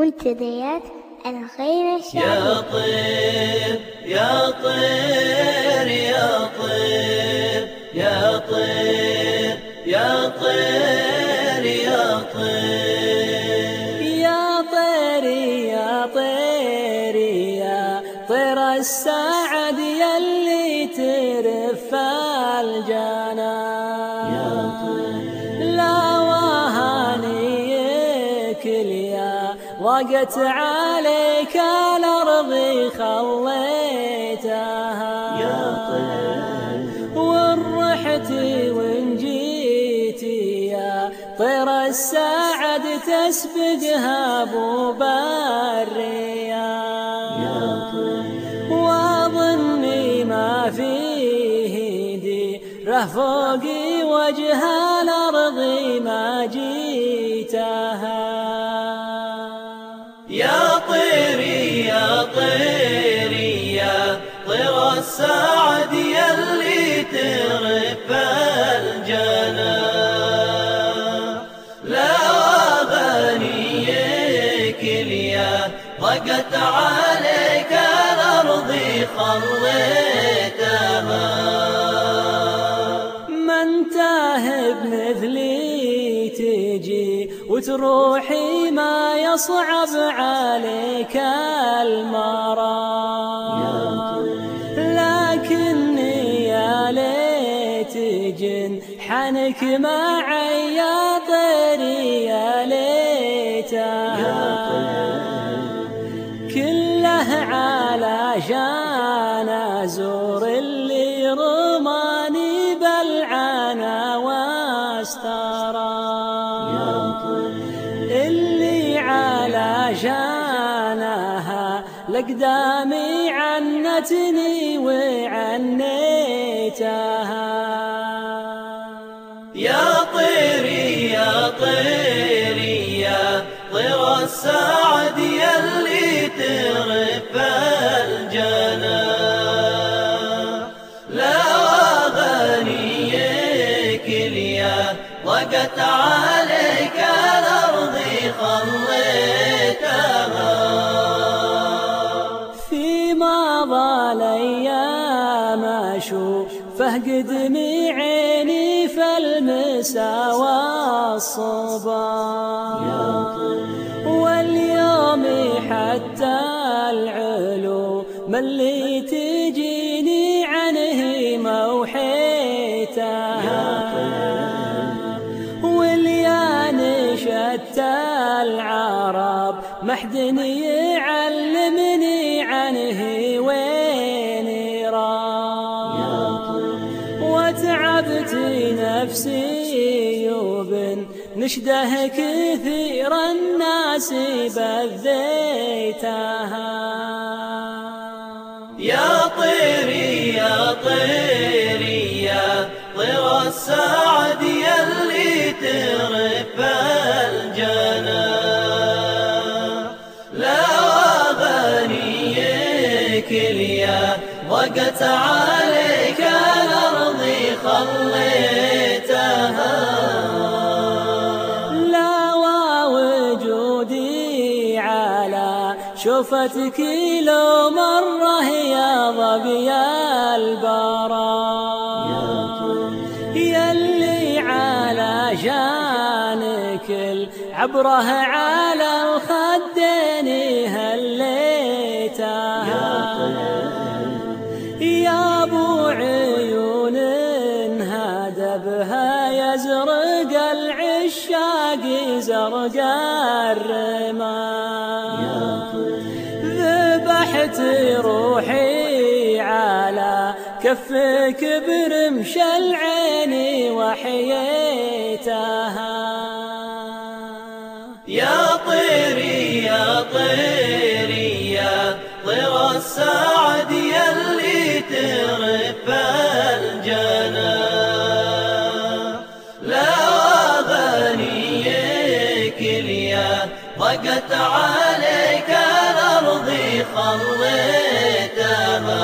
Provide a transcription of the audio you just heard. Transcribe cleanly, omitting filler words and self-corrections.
منتديات الخير الشعبي. يا طير يا طير يا طير يا طير يا طير يا طير يا طيري يا طيري يا طير السعد يلي ترف الجنان. يا طير لا وهانيك اليا ضاقت عليك الأرض خليتها. يا طير ورحت وإن جيتي يا طير السعد تسبقها ببريان. يا طير واظني ما فيه دي فوقي وجه الأرض ما جيتها. يا طيري يا طيري يا طير السعد يلي ترف الجنان. لا أغانيك اليا ضاقت عليك الأرض خليتها. من تاهب مثلي تجي وتروحي ما يصعب عليك المرام. لكني يا ليت جنحنك معي يا طيري يا ليتها. كله علشان أزور اللي رماني بالعنا واسترى. اللي علشانها لقدامي عنتني وعنيتها. يا طيري يا طيري يا طير السعد يلي ترف الجنان. لا أغانيك اليا ضاقت عليك الأرض خليتها. في مضى الأيام أشوفه قدمي عيني فالمسا والصباح. واليوم حتى العلوم اللي تجيني عنه موحيتها. واليان شتى العرب محدن يعلمني عنه وين راح. وتعبت نفسي وبن نشده كثير الناس بذيتها. يا طيري يا طيري يا طير السعد يلي ترف الجنان. لا أغانيك اليا ضاقت عليك الأرض خليتها. لا ووجودي على شوفتك لو مرة يا ظبي البراء. يلي على شانك العبره على الخدين هليتها. يا ابو عيون هدبها يزرق العشاق زرق الرمال. ذبحت روحي على كفك برمش العين وحييتها. يا طيري يا طيري يا طير السعد يلي ترف الجنان. لا أغانيك اليا ضاقت عليك الأرض خليتها.